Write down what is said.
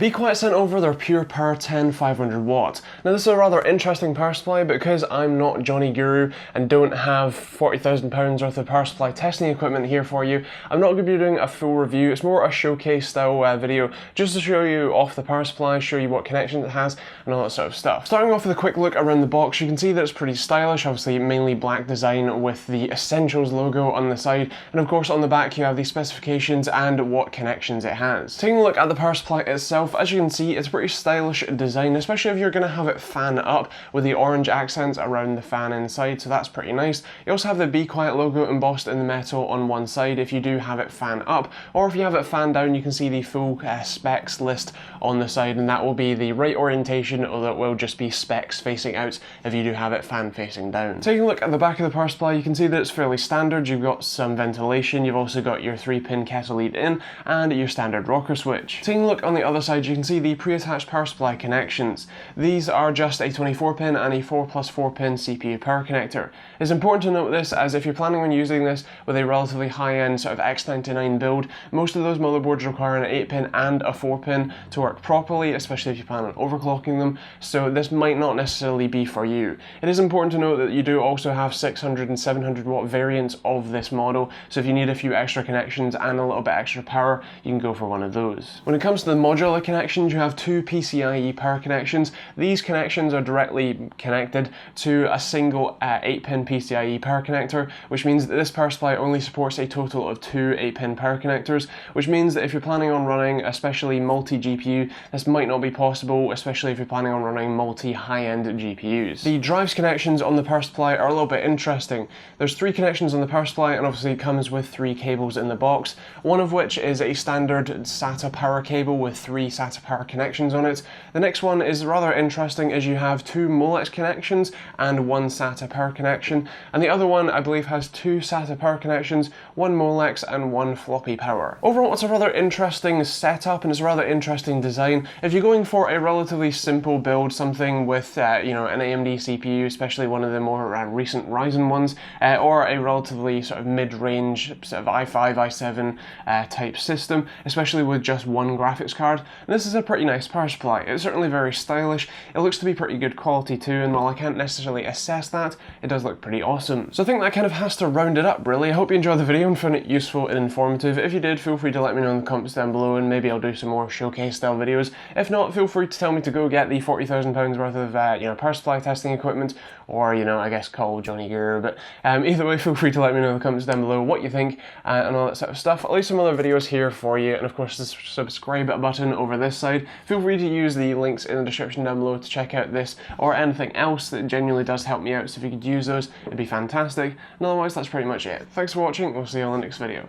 Be Quiet sent over their Pure Power 10 500 watts. Now this is a rather interesting power supply because I'm not JonnyGuru and don't have £40,000 worth of power supply testing equipment here for you. I'm not going to be doing a full review. It's more a showcase style video just to show you off the power supply, show you what connections it has and all that sort of stuff. Starting off with a quick look around the box, you can see that it's pretty stylish, obviously mainly black design with the Essentials logo on the side, and of course on the back you have the specifications and what connections it has. Taking a look at the power supply itself, as you can see, it's a pretty stylish design, especially if you're going to have it fan up with the orange accents around the fan inside, so that's pretty nice. You also have the Be Quiet logo embossed in the metal on one side if you do have it fan up, or if you have it fan down you can see the full specs list on the side, and that will be the right orientation, or that will just be specs facing out if you do have it fan facing down. Taking a look at the back of the power supply, you can see that it's fairly standard. You've got some ventilation, you've also got your 3-pin kettle lead in, and your standard rocker switch. Taking a look on the other side, you can see the pre-attached power supply connections. These are just a 24-pin and a 4+4-pin CPU power connector. It's important to note this, as if you're planning on using this with a relatively high-end sort of X99 build, most of those motherboards require an 8-pin and a 4-pin to work properly, especially if you plan on overclocking them, so this might not necessarily be for you. It is important to note that you do also have 600 and 700 watt variants of this model, so if you need a few extra connections and a little bit extra power, you can go for one of those. When it comes to the modular connections, you have two PCIe power connections. These connections are directly connected to a single 8-pin PCIe power connector, which means that this power supply only supports a total of two 8-pin power connectors, which means that if you're planning on running especially multi-GPU, this might not be possible, especially if you're planning on running multi-high-end GPUs. The drives connections on the power supply are a little bit interesting. There's 3 connections on the power supply, and obviously it comes with 3 cables in the box, one of which is a standard SATA power cable with 3 SATA power connections on it. The next one is rather interesting, as you have 2 Molex connections and 1 SATA power connection, and the other one I believe has 2 SATA power connections, 1 Molex and 1 floppy power. Overall it's a rather interesting setup and it's a rather interesting design. If you're going for a relatively simple build, something with you know, an AMD CPU, especially one of the more recent Ryzen ones, or a relatively sort of mid-range sort of i5, i7 type system, especially with just one graphics card, this is a pretty nice power supply. It's certainly very stylish, it looks to be pretty good quality too, and while I can't necessarily assess that, it does look pretty awesome. So I think that kind of has to round it up really. I hope you enjoyed the video and found it useful and informative. If you did, feel free to let me know in the comments down below, and maybe I'll do some more showcase style videos. If not, feel free to tell me to go get the £40,000 worth of you know, power supply testing equipment, or you know, I guess call JonnyGuru, but either way, feel free to let me know in the comments down below what you think and all that sort of stuff. I'll leave some other videos here for you, and of course the subscribe button over this side. Feel free to use the links in the description down below to check out this or anything else that genuinely does help me out, so if you could use those, it'd be fantastic. And otherwise, that's pretty much it. Thanks for watching, we'll see you on the next video.